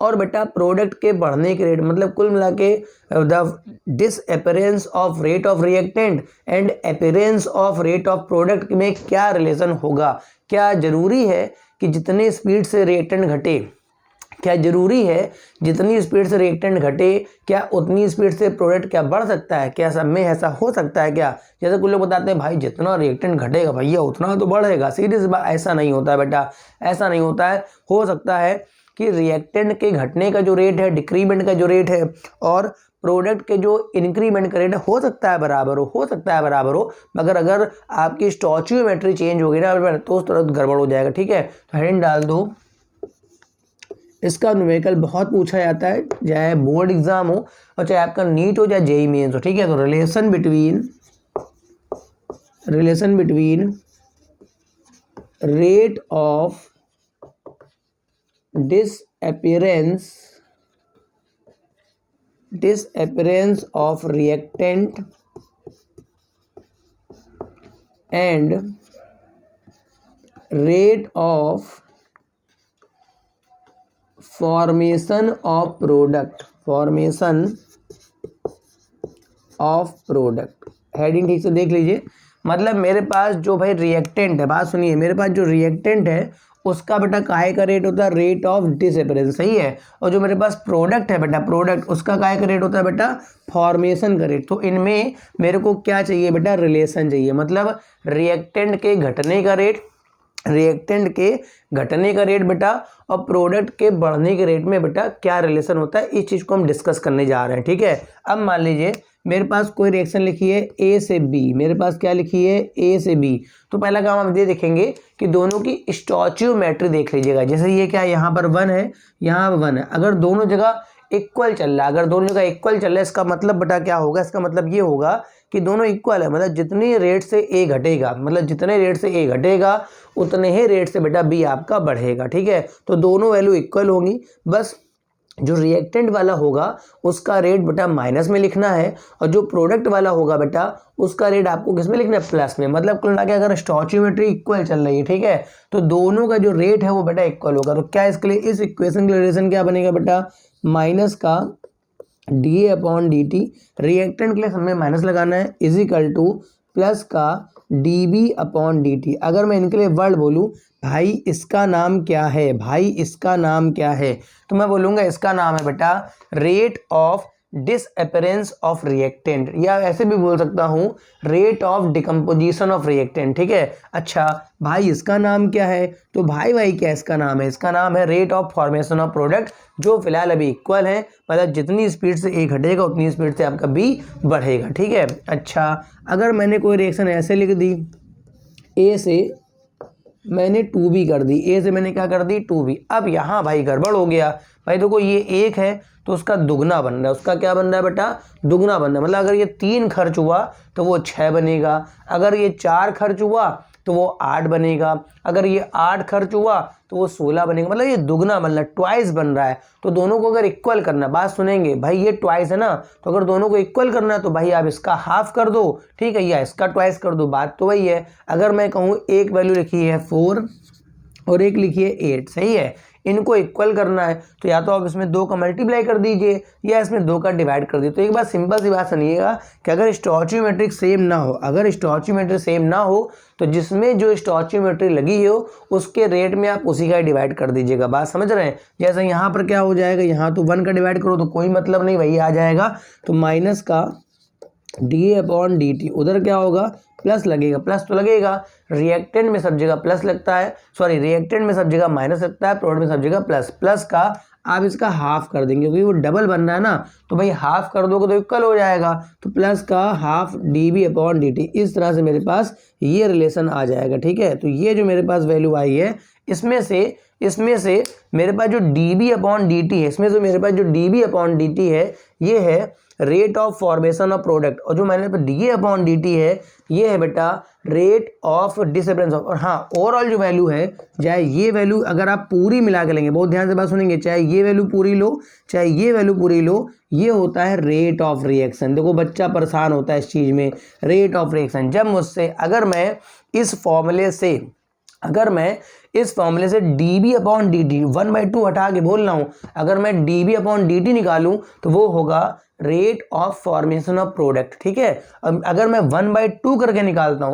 और बेटा प्रोडक्ट के बढ़ने के रेट, मतलब कुल मिला के the disappearance of rate of reactant and appearance of rate of product में क्या रिलेशन होगा। क्या जरूरी है कि जितनी स्पीड से रिएक्टेंट घटे, क्या जरूरी है जितनी स्पीड से रिएक्टेंट घटे, क्या उतनी स्पीड से प्रोडक्ट क्या बढ़ सकता है? क्या सब में ऐसा हो सकता है क्या? जैसे कुछ लोग बताते हैं भाई जितना रिएक्टेंट घटेगा भैया उतना तो बढ़ेगा। सीरियस बात, ऐसा नहीं होता है बेटा, ऐसा नहीं होता है। हो सकता है कि रिएक्टेंट के घटने का जो रेट है, डिक्रीमेंट का जो रेट है, और प्रोडक्ट के जो इंक्रीमेंट का रेट हो सकता है बराबर हो, मगर अगर आपकी स्टोइचियोमेट्री चेंज होगी ना तो उस तरह गड़बड़ हो जाएगा, ठीक है। तो हेडिंग डाल दो, इसका न्यूमेरिकल बहुत पूछा जाता है, चाहे बोर्ड एग्जाम हो और चाहे आपका नीट हो चाहे जेईई मेंस हो, ठीक है। तो relation between rate of disappearance of reactant and rate of formation of product। Heading ठीक से देख लीजिए। मतलब मेरे पास जो भाई रिएक्टेंट है, बात सुनिए, मेरे पास जो रिएक्टेंट है उसका बेटा काहे का रेट होता है, रेट ऑफ डिसअपीयरेंस, सही है। और जो मेरे पास प्रोडक्ट है बेटा, प्रोडक्ट, उसका काहे का रेट होता है बेटा, फॉर्मेशन का रेट। तो इनमें मेरे को क्या चाहिए बेटा, रिलेशन चाहिए। मतलब रिएक्टेंट के घटने का रेट रिएक्टेंट के घटने का रेट बेटा और प्रोडक्ट के बढ़ने के रेट में बेटा क्या रिलेशन होता है, इस चीज़ को हम डिस्कस करने जा रहे हैं। ठीक है, अब मान लीजिए मेरे पास कोई रिएक्शन लिखी है ए से बी, मेरे पास क्या लिखी है ए से बी, तो पहला काम हम ये देखेंगे कि दोनों की स्टोइचियोमेट्री देख लीजिएगा। जैसे ये क्या है, यहाँ पर 1 है, यहाँ पर 1 है, अगर दोनों जगह इक्वल चल रहा है, अगर दोनों जगह इक्वल चल रहा है, इसका मतलब बेटा क्या होगा, इसका मतलब ये होगा कि दोनों इक्वल है, मतलब जितनी रेट से ए घटेगा, मतलब जितने रेट से ए घटेगा उतने ही रेट से बेटा बी आपका बढ़ेगा। ठीक है, तो दोनों वैल्यू इक्वल होंगी, बस जो रिएक्टेंट वाला होगा उसका रेट बेटा माइनस में लिखना है और जो प्रोडक्ट वाला होगा बेटा उसका रेट आपको किस में लिखना है, प्लस में। मतलब कुल मिला के अगर स्टोइचियोमेट्री इक्वल चल रही है, ठीक है, तो दोनों का जो रेट है वो बेटा इक्वल होगा। तो क्या इसके लिए इस इक्वेशन के रिलेशन क्या बनेगा बेटा, माइनस का D upon D T, reactant के लिए हमें माइनस लगाना है, इज इक्वल टू प्लस का D B upon D T. अगर मैं इनके लिए वर्ड बोलूँ, भाई इसका नाम क्या है, भाई इसका नाम क्या है, तो मैं बोलूँगा इसका नाम है बेटा rate of disappearance of reactant, या ऐसे भी बोल सकता हूँ rate of decomposition of reactant. ठीक है, अच्छा भाई इसका नाम क्या है, तो भाई क्या इसका नाम है, इसका नाम है rate of formation of product, जो फिलहाल अभी इक्वल है, मतलब जितनी स्पीड से ए घटेगा उतनी स्पीड से आपका बी बढ़ेगा। ठीक है, अच्छा अगर मैंने कोई रिएक्शन ऐसे लिख दी, ए से मैंने 2b कर दी, ए से मैंने क्या कर दी 2b, अब यहाँ भाई गड़बड़ हो गया। भाई देखो ये 1 है तो उसका दुगना बन रहा है, उसका क्या बन रहा है बेटा, दुगना बन रहा है, मतलब अगर ये 3 खर्च हुआ तो वो 6 बनेगा, अगर ये 4 खर्च हुआ तो वो 8 बनेगा, अगर ये 8 खर्च हुआ तो वो 16 बनेगा, मतलब ये दुगना बन रहा है, ट्वाइस बन रहा है। तो दोनों को अगर इक्वल करना, बात सुनेंगे भाई ये ट्वाइस है ना, तो अगर दोनों को इक्वल करना है तो भाई आप इसका हाफ कर दो, ठीक है, या इसका ट्वाइस कर दो, बात तो वही है। अगर मैं कहूँ एक वैल्यू लिखी है 4 और एक लिखी है 8, सही है, इनको इक्वल करना है तो या तो आप इसमें 2 का मल्टीप्लाई कर दीजिए या इसमें 2 का डिवाइड कर दीजिए। तो एक बात सिंपल सी बात सुनिएगा कि अगर स्टोइचियोमेट्री सेम ना हो, अगर स्टोइचियोमेट्री सेम ना हो तो जिसमें जो स्टोइचियोमेट्री लगी हो उसके रेट में आप उसी का डिवाइड कर दीजिएगा। बात समझ रहे हैं, जैसे यहाँ पर क्या हो जाएगा, यहाँ तो 1 का डिवाइड करो तो कोई मतलब नहीं, वही आ जाएगा, तो माइनस का डी अपॉन डी टी, उधर क्या होगा प्लस लगेगा, प्लस तो लगेगा, रिएक्टेंट में सब जगह प्लस लगता है, सॉरी रिएक्टेंट में सब जगह माइनस लगता है, प्रोडक्ट में सब जगह प्लस, प्लस का आप इसका हाफ कर देंगे क्योंकि वो डबल बन रहा है ना, तो भाई हाफ कर दोगे तो इक्वल हो जाएगा, तो प्लस का half D B upon D T, इस तरह से मेरे पास ये रिलेशन आ जाएगा। ठीक है, तो ये जो मेरे पास वैल्यू आई है इसमें से मेरे पास जो D B upon D T है, इसमें से मेरे पास जो D B upon D T है ये है rate of formation of product, और जो मैंने D A upon D T है ये है बेटा रेट ऑफ डिसअपेरेंस ऑफ। और हाँ, ओवरऑल जो वैल्यू है, चाहे ये वैल्यू अगर आप पूरी मिला के लेंगे, बहुत ध्यान से बात सुनेंगे, चाहे ये वैल्यू पूरी लो चाहे ये वैल्यू पूरी लो, ये होता है रेट ऑफ रिएक्शन। देखो बच्चा परेशान होता है इस चीज़ में, रेट ऑफ रिएक्शन। जब मुझसे अगर मैं इस फॉर्मूले से D B upon D T 1/2 हटा के बोल रहा हूँ, अगर मैं D B upon D T निकालूँ तो वो होगा rate of formation of product. ठीक है, अब अगर मैं 1/2 करके निकालता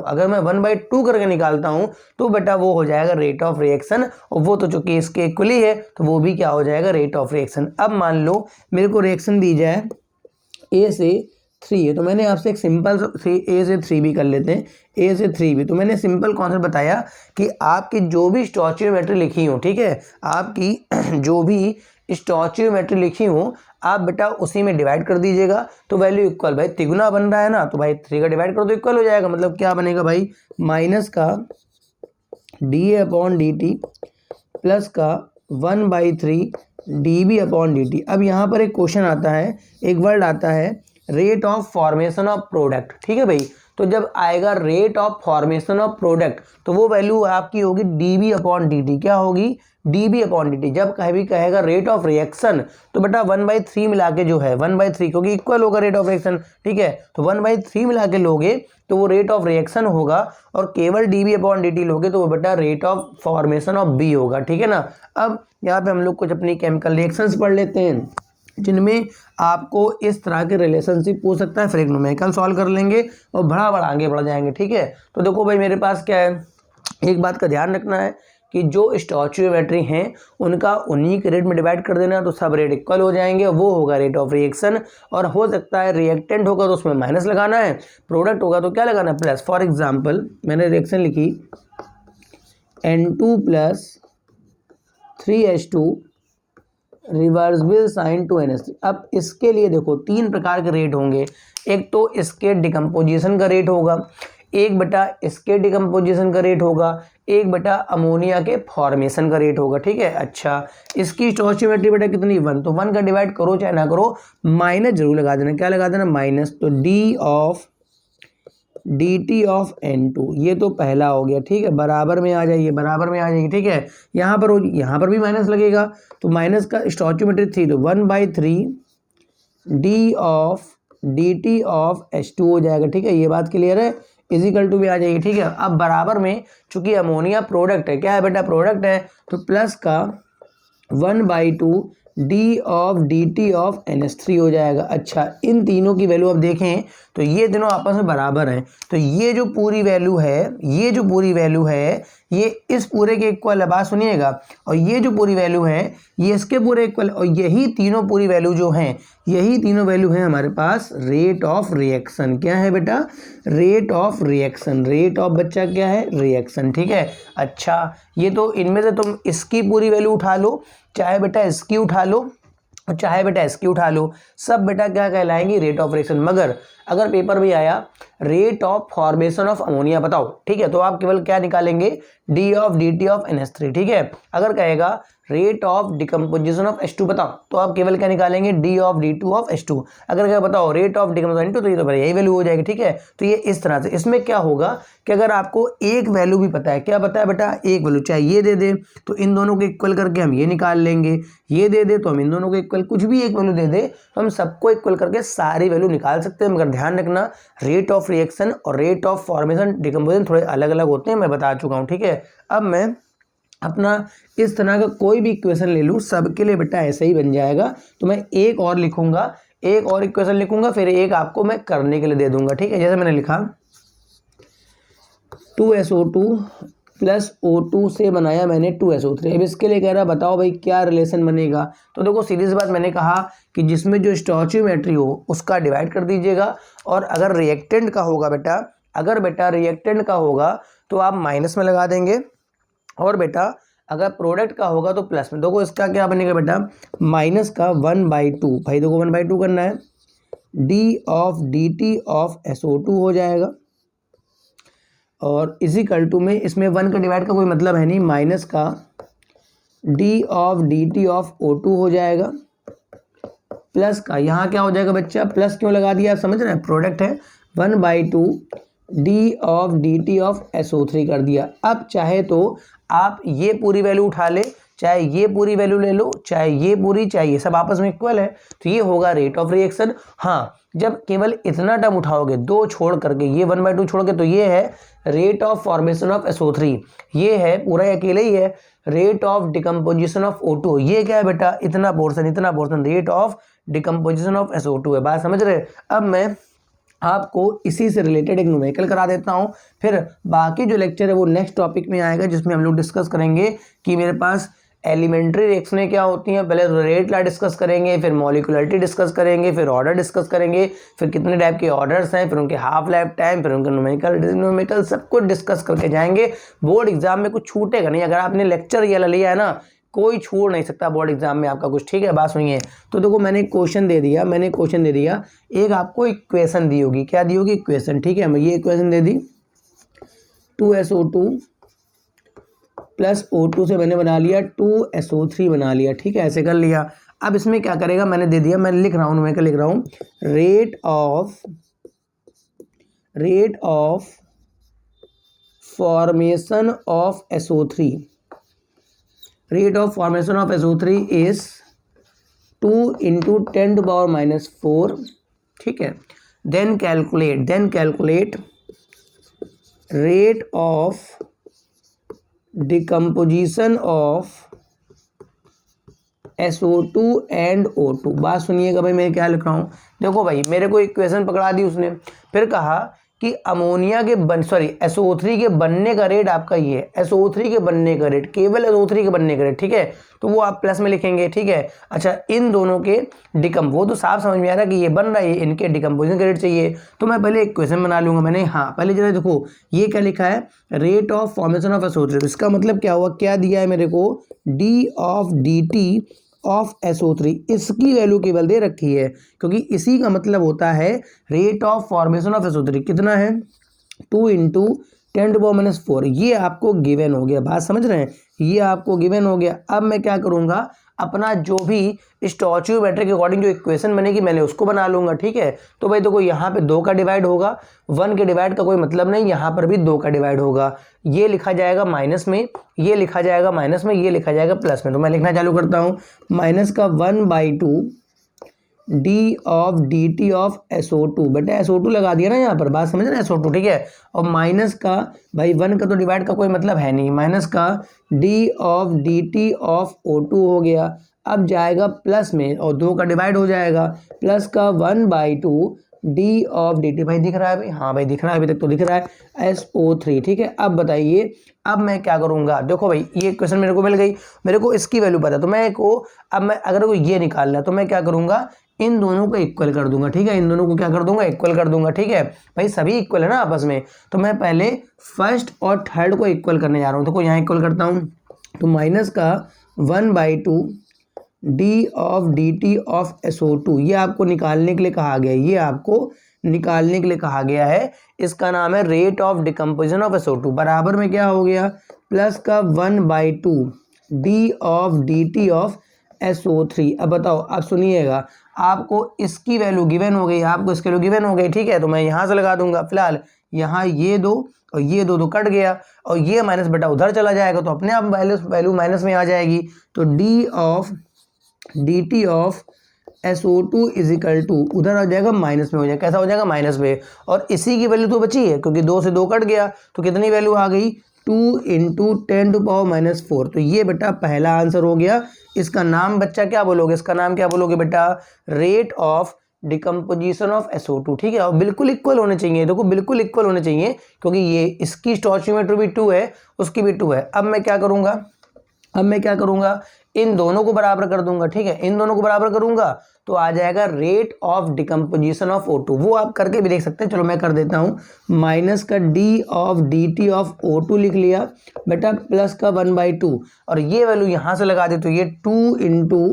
हूँ तो बेटा वो हो जाएगा रेट ऑफ रिएक्शन, और वो तो चूंकि इसके इक्वली है तो वो भी क्या हो जाएगा, रेट ऑफ रिएक्शन। अब मान लो मेरे को रिएक्शन दी जाए ए से 3 है, तो मैंने आपसे एक सिंपल ए से 3b कर लेते हैं, ए से 3b। तो मैंने सिंपल कॉन्सेप्ट बताया कि आपकी जो भी स्टोइचियोमेट्री लिखी हो, ठीक है, आपकी जो भी स्टोइचियोमेट्री लिखी हो आप बेटा उसी में डिवाइड कर दीजिएगा, तो वैल्यू इक्वल, भाई तिगुना बन रहा है ना, तो भाई 3 का डिवाइड कर दो इक्वल हो जाएगा, मतलब क्या बनेगा भाई, माइनस का D A upon D T plus का 1/3 D B upon D T. अब यहाँ पर एक क्वेश्चन आता है, एक वर्ड आता है rate of formation of product. ठीक है भाई, तो जब आएगा rate of formation of product तो वो वैल्यू आपकी होगी D B upon D T, क्या होगी, D B upon D T. जब कभी कहेगा रेट ऑफ रिएक्शन तो बेटा 1/3 मिला के जो है 1/3, क्योंकि इक्वल होगा रेट ऑफ रिएक्शन, ठीक है, तो 1/3 मिला के लोगे तो वो रेट ऑफ रिएक्शन होगा, और केवल D B upon D T लोगे तो वो बेटा rate of formation of B होगा। ठीक है ना, अब यहाँ पे हम लोग कुछ अपनी केमिकल रिएक्शंस पढ़ लेते हैं जिनमें आपको इस तरह के रिलेशनशिप पूछ सकता है, फिर एक न्यूमेरिकल सॉल्व कर लेंगे और बड़ा आगे बढ़ जाएंगे। ठीक है, तो देखो भाई मेरे पास क्या है, एक बात का ध्यान रखना है कि जो स्टोइचियोमेट्री हैं उनका उन्हीं के रेट में डिवाइड कर देना, तो सब रेट इक्वल हो जाएंगे, वो होगा रेट ऑफ रिएक्शन। और हो सकता है रिएक्टेंट होगा तो उसमें माइनस लगाना है, प्रोडक्ट होगा तो क्या लगाना है, प्लस। फॉर एग्जाम्पल मैंने रिएक्शन लिखी N2 plus 3H2 reversible sign to NH3। अब इसके लिए देखो तीन प्रकार के रेट होंगे, एक तो इसके डिकम्पोजिशन का रेट होगा, एक बटा इसके डिकम्पोजिशन का रेट होगा, एक बटा अमोनिया के फॉर्मेशन का रेट होगा। ठीक है, अच्छा इसकी स्टोइचियोमेट्री बेटा कितनी 1, तो 1 का डिवाइड करो चाहे ना करो माइनस जरूर लगा देना। क्या लगा देना? माइनस। तो dt ऑफ N2 ये तो पहला हो गया। ठीक है, बराबर में आ जाइए, बराबर में आ जाइए। ठीक है, यहाँ पर भी माइनस लगेगा, तो माइनस का स्टोइचियोमेट्री 3, तो 1/3 dt ऑफ H2 हो जाएगा। ठीक है, ये बात क्लियर है, इजिकल टू में आ जाइए। ठीक है, अब बराबर में चूंकि अमोनिया प्रोडक्ट है, क्या है बेटा? प्रोडक्ट है, तो प्लस का 1/2 D of dt of NH3 हो जाएगा। अच्छा, इन तीनों की वैल्यू अब देखें तो ये दोनों आपस में बराबर हैं, तो ये जो पूरी वैल्यू है ये इस पूरे के इक्वल है। बात सुनिएगा, और ये जो पूरी वैल्यू है ये इसके पूरे इक्वल, और यही तीनों पूरी वैल्यू जो हैं, यही तीनों वैल्यू हैं हमारे पास रेट ऑफ रिएक्शन। क्या है बेटा? Rate of reaction. Rate of बच्चा क्या है? रिएक्शन। ठीक है, अच्छा ये तो इनमें से तुम इसकी पूरी वैल्यू उठा लो, चाहे बेटा इसकी उठा लो और चाहे बेटा इसकी उठा लो, सब बेटा क्या कहलाएंगी? Rate of reaction. मगर अगर पेपर में आया rate of formation of ammonia बताओ, ठीक है, तो आप केवल क्या निकालेंगे? D of dt of NH3। ठीक है, अगर कहेगा rate of decomposition of H2 बताओ, तो आप केवल क्या निकालेंगे? D of D2 of H2। अगर क्या बताओ रेट ऑफ डिकम्पोजिशन N2, तो ये तो यही वैल्यू हो जाएगी। ठीक है, तो ये इस तरह से। इसमें क्या होगा कि अगर आपको एक वैल्यू भी पता है, क्या पता है बेटा? एक वैल्यू, चाहे ये दे दे तो इन दोनों को इक्वल करके हम ये निकाल लेंगे, ये दे दे तो हम इन दोनों को इक्वल, कुछ भी एक वैल्यू दे दे तो हम सबको इक्वल करके सारी वैल्यू निकाल सकते हैं। मगर ध्यान रखना रेट ऑफ रिएक्शन और रेट ऑफ फॉर्मेशन डिकम्पोजिशन थोड़े अलग अलग होते हैं, मैं बता चुका हूँ। ठीक है, अब मैं अपना इस तरह का कोई भी इक्वेशन ले लूँ, सबके लिए बेटा ऐसे ही बन जाएगा। तो मैं एक और लिखूंगा, एक और इक्वेशन लिखूंगा, फिर एक आपको मैं करने के लिए दे दूंगा। ठीक है, जैसे मैंने लिखा 2SO2 प्लस O2 से बनाया मैंने 2SO3। अब इसके लिए कह रहा बताओ भाई क्या रिलेशन बनेगा। तो देखो सीधी सी बात, मैंने कहा कि जिसमें जो स्टोइचियोमेट्री हो उसका डिवाइड कर दीजिएगा, और अगर रिएक्टेंट का होगा बेटा, अगर बेटा रिएक्टेंट का होगा तो आप माइनस में लगा देंगे, और बेटा अगर प्रोडक्ट का होगा तो प्लस में। देखो इसका क्या बनेगा बेटा? माइनस का 1/2, भाई देखो 1/2 करना है, D of dt of SO2 हो जाएगा, और इजिकल टू में इसमें 1 का डिवाइड का कोई मतलब है नहीं, माइनस का D of dt of O2 हो जाएगा, प्लस का यहाँ क्या हो जाएगा बच्चा? प्लस क्यों लगा दिया? आप समझ रहे हैं, प्रोडक्ट है, 1/2 D of dt of SO3 कर दिया। अब चाहे तो आप ये पूरी वैल्यू उठा ले, चाहे ये पूरी वैल्यू ले लो, चाहे ये पूरी, चाहे ये सब आपस में इक्वल है, तो ये होगा रेट ऑफ रिएक्शन। हाँ, जब केवल इतना टर्म उठाओगे, दो छोड़ करके, ये 1/2 छोड़ के, तो ये है rate of formation of SO3, ये है पूरा अकेले ही है rate of decomposition of O2। ये क्या है बेटा? इतना portion rate of decomposition of SO2 है। बात समझ रहे? अब मैं आपको इसी से रिलेटेड एक न्यूमेरिकल करा देता हूं, फिर बाकी जो लेक्चर है वो नेक्स्ट टॉपिक में आएगा, जिसमें हम लोग डिस्कस करेंगे कि मेरे पास एलिमेंट्री रिएक्शनें क्या होती हैं। पहले रेट ला डिस्कस करेंगे, फिर मॉलिक्यूलरिटी डिस्कस करेंगे, फिर ऑर्डर डिस्कस करेंगे, फिर कितने टाइप के ऑर्डर्स हैं, फिर उनके हाफ लाइफ टाइम, फिर उनके न्यूमेरिकल सब कुछ डिस्कस करके जाएंगे। बोर्ड एग्जाम में कुछ छूटेगा नहीं, अगर आपने लेक्चर ये लिया है ना, कोई छोड़ नहीं सकता बोर्ड एग्जाम में आपका कुछ। ठीक है, बात सुनिए। तो देखो मैंने क्वेश्चन दे दिया, एक आपको इक्वेशन दी होगी, क्या दी होगी? इक्वेशन। ठीक है, मैं ये इक्वेशन दे दी, 2SO2 प्लस O2 से मैंने बना लिया 2SO3 बना लिया। ठीक है, ऐसे कर लिया। अब इसमें क्या करेगा? मैंने दे दिया, मैं लिख रहा हूँ, मैं क्या लिख रहा हूँ? Rate of formation of SO3, rate of formation of SO3 is 2 × 10⁻⁴। ठीक है, then calculate rate of decomposition of SO2 and O2। बात सुनिएगा भाई, मैं क्या लिख रहा हूँ। देखो भाई, मेरे को इक्वेशन पकड़ा दी उसने, फिर कहा कि अमोनिया के SO3 के बनने का रेट आपका ये है, SO3 के बनने का रेट, केवल SO3 के बनने का रेट, ठीक है, तो वो आप प्लस में लिखेंगे, ठीक है। अच्छा, इन दोनों के वो तो साफ समझ में आ रहा है कि ये बन रहा है, इनके डिकम्पोजिशन का रेट चाहिए, तो मैं पहले एक क्वेश्चन बना लूंगा मैंने। हाँ, पहले जरा देखो ये क्या लिखा है, rate of formation of SO3, इसका मतलब क्या हुआ, क्या दिया है मेरे को, D of dt of SO3, इसकी वैल्यू केवल दे रखी है, क्योंकि इसी का मतलब होता है rate of formation of SO3 कितना है, 2 × 10⁻⁴, ये आपको गिवन हो गया, बात समझ रहे हैं, ये आपको गिवन हो गया। अब मैं क्या करूंगा, अपना जो भी स्टोइचियोमेट्री के अकॉर्डिंग जो इक्वेशन बनेगी मैंने उसको बना लूंगा, ठीक है। तो भाई देखो यहाँ पे 2 का डिवाइड होगा, 1 के डिवाइड का कोई मतलब नहीं, यहाँ पर भी 2 का डिवाइड होगा, ये लिखा जाएगा माइनस में, ये लिखा जाएगा माइनस में, ये लिखा जाएगा प्लस में। तो मैं लिखना चालू करता हूँ, माइनस का 1/2 D of dt of SO2, बेटा SO2 लगा दिया ना यहाँ पर, बात समझ रहे हैं, SO2, ठीक है। और माइनस का भाई 1 का तो डिवाइड का कोई मतलब है नहीं, माइनस का d of dt of O2 हो गया। अब जाएगा प्लस में और 2 का डिवाइड हो जाएगा, प्लस का 1/2 डी ऑफ dt, भाई दिख रहा है भाई, हाँ भाई दिख रहा है, अभी तक तो दिख रहा है, SO3, ठीक है। अब बताइए, अब मैं क्या करूंगा, देखो भाई ये क्वेश्चन मेरे को मिल गई, मेरे को इसकी वैल्यू पता, तो मैं को अब मैं अगर को ये निकालना है तो मैं क्या करूंगा, इन दोनों को इक्वल कर दूंगा, ठीक है, इन दोनों को क्या कर दूंगा, इक्वल कर दूंगा, ठीक है भाई, सभी इक्वल है ना आपस में। तो मैं पहले फर्स्ट और थर्ड को इक्वल करने जा रहा हूँ, तो यहाँ इक्वल करता हूँ, तो माइनस का 1/2 D of dt of SO2, ये आपको निकालने के लिए कहा गया है, ये आपको निकालने के लिए कहा गया है, इसका नाम है rate of decomposition of SO2, बराबर में क्या हो गया, प्लस का 1/2 D of dt of SO3। अब बताओ, आप सुनिएगा, आपको इसकी वैल्यू गिवन हो गई, आपको इसकी वैल्यू गिवन हो गई, ठीक है, तो मैं यहाँ से लगा दूंगा, फिलहाल यहाँ ये 2 और ये 2 तो कट गया, और ये माइनस बेटा उधर चला जाएगा, तो अपने आप वैल्यू माइनस में आ जाएगी, तो D of dt of SO2 is equal to, उधर आ जाएगा माइनस में हो जाएगा, कैसा हो जाएगा, माइनस में, और इसी की वैल्यू तो बची है, क्योंकि 2 से 2 कट गया, तो कितनी वैल्यू आ गई, 2 × 10⁻⁴। तो ये बेटा पहला आंसर हो गया। इसका नाम बच्चा क्या बोलोगे, इसका नाम क्या बोलोगे बेटा, rate of decomposition of SO2, ठीक है। और बिल्कुल इक्वल होने चाहिए, देखो बिल्कुल इक्वल होने चाहिए, क्योंकि ये इसकी स्टोइचियोमेट्री भी 2 है, उसकी भी 2 है। अब मैं क्या करूंगा, इन दोनों को बराबर कर दूंगा, ठीक है, इन दोनों को बराबर करूंगा तो आ जाएगा rate of decomposition of O2, वो आप करके भी देख सकते हैं, चलो मैं कर देता हूँ, माइनस का D of dt of O2 लिख लिया बेटा, प्लस का 1/2, और ये वैल्यू यहाँ से लगा दे तो ये 2 ×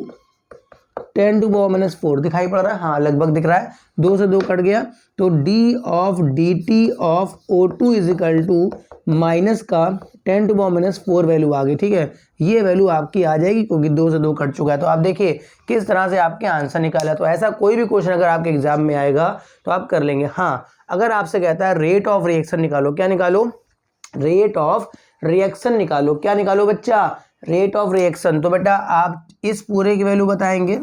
10⁻⁴ दिखाई पड़ रहा है, हाँ लगभग दिख रहा है, 2 से 2 कट गया, तो D of dt of O2 is equal to minus का 10⁻⁴ वैल्यू आ गई, ठीक है, ये वैल्यू आपकी आ जाएगी, क्योंकि 2 से 2 कट चुका है। तो आप देखिए किस तरह से आपके आंसर निकाला। तो ऐसा कोई भी क्वेश्चन अगर आपके एग्जाम में आएगा तो आप कर लेंगे। हाँ, अगर आपसे कहता है रेट ऑफ रिएक्शन निकालो, क्या निकालो, रेट ऑफ रिएक्शन निकालो, क्या निकालो बच्चा, रेट ऑफ रिएक्शन, तो बेटा आप इस पूरे की वैल्यू बताएंगे,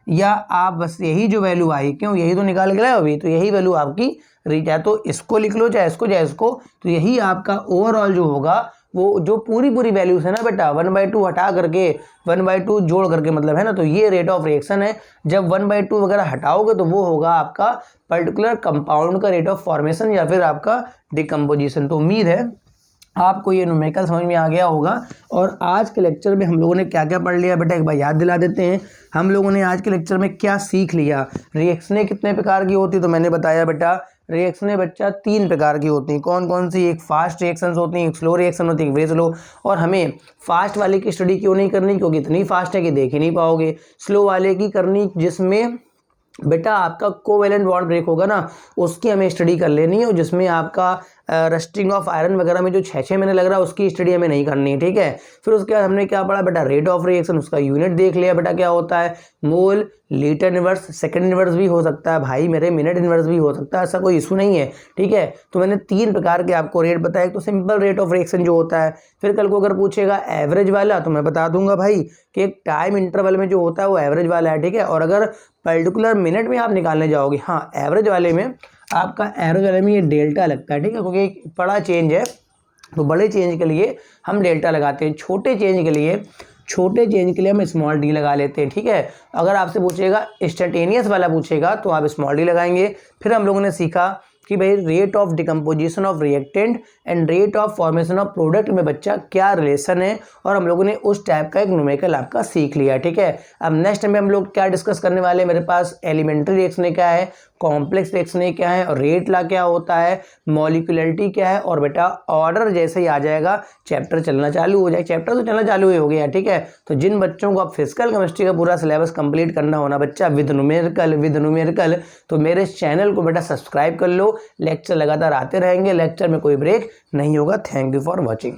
या आप बस यही जो वैल्यू आई, क्यों यही तो निकाल के लाए अभी, तो यही वैल्यू आपकी चाहे तो इसको लिख लो, चाहे इसको, तो यही आपका ओवरऑल जो होगा, वो जो पूरी वैल्यूज है ना बेटा, 1/2 हटा करके 1/2 जोड़ करके मतलब है ना, तो ये रेट ऑफ रिएक्शन है। जब 1/2 वगैरह हटाओगे तो वो होगा आपका पर्टिकुलर कंपाउंड का रेट ऑफ फॉर्मेशन या फिर आपका डिकम्पोजिशन। तो उम्मीद है आपको ये न्यूमेरिकल समझ में आ गया होगा। और आज के लेक्चर में हम लोगों ने क्या क्या पढ़ लिया बेटा, एक बार याद दिला देते हैं। हम लोगों ने आज के लेक्चर में क्या सीख लिया, रिएक्शनें कितने प्रकार की होती, तो मैंने बताया बेटा रिएक्शनें बच्चा 3 प्रकार की होती हैं। कौन कौन सी, एक फास्ट रिएक्शंस होती हैं, एक स्लो रिएक्शन होती है, एक वेरी स्लो। और हमें फास्ट वाले की स्टडी क्यों नहीं करनी, क्योंकि इतनी फास्ट है कि देख ही नहीं पाओगे। स्लो वाले की करनी जिसमें बेटा आपका कोवेलेंट बॉन्ड ब्रेक होगा ना, उसकी हमें स्टडी कर लेनी है, और जिसमें आपका रस्टिंग ऑफ आयरन वगैरह में जो 6 महीने लग रहा है उसकी स्टडी हमें नहीं करनी है, ठीक है। फिर उसके बाद हमने क्या पढ़ा बेटा, रेट ऑफ रिएक्शन, उसका यूनिट देख लिया बेटा क्या होता है, मोल, लीटर इनवर्स, सेकंड इनवर्स भी हो सकता है भाई मेरे, मिनट इनवर्स भी हो सकता है, ऐसा कोई इशू नहीं है, ठीक है। तो मैंने 3 प्रकार के आपको रेट बताया, तो सिंपल रेट ऑफ रिएक्शन जो होता है। फिर कल को अगर पूछेगा एवरेज वाला, तो मैं बता दूंगा भाई कि एक टाइम इंटरवल में जो होता है वो एवरेज वाला है, ठीक है। और अगर पर्टिकुलर मिनट में आप निकालने जाओगे, हाँ एवरेज वाले में आपका एवरेज वाले में ये डेल्टा लगता है, ठीक है, क्योंकि एक बड़ा चेंज है, तो बड़े चेंज के लिए हम डेल्टा लगाते हैं, छोटे चेंज के लिए हम स्मॉल डी लगा लेते हैं, ठीक है। अगर आपसे पूछेगा इंस्टेंटेनियस वाला पूछेगा तो आप स्मॉल डी लगाएंगे। फिर हम लोगों ने सीखा कि भाई rate of decomposition of reactant and rate of formation of product में बच्चा क्या रिलेशन है, और हम लोगों ने उस टाइप का एक न्यूमेरिकल आपका सीख लिया। ठीक है, अब नेक्स्ट में हम लोग क्या डिस्कस करने वाले हैं, मेरे पास एलिमेंट्री रिएक्शन क्या है, कॉम्प्लेक्स रिएक्शन क्या है, और रेट ला क्या होता है, मॉलिक्यूलरिटी क्या है, और बेटा ऑर्डर जैसे ही आ जाएगा चैप्टर चलना चालू हो जाए। चैप्टर तो चलना चालू ही हो गया। ठीक है, तो जिन बच्चों को अब फिजिकल केमिस्ट्री का पूरा सिलेबस कंप्लीट करना होना बच्चा विद न्यूमेरिकल, तो मेरे चैनल को बेटा सब्सक्राइब कर लो। लेक्चर लगातार आते रहेंगे, लेक्चर में कोई ब्रेक नहीं होगा। Thank you for watching.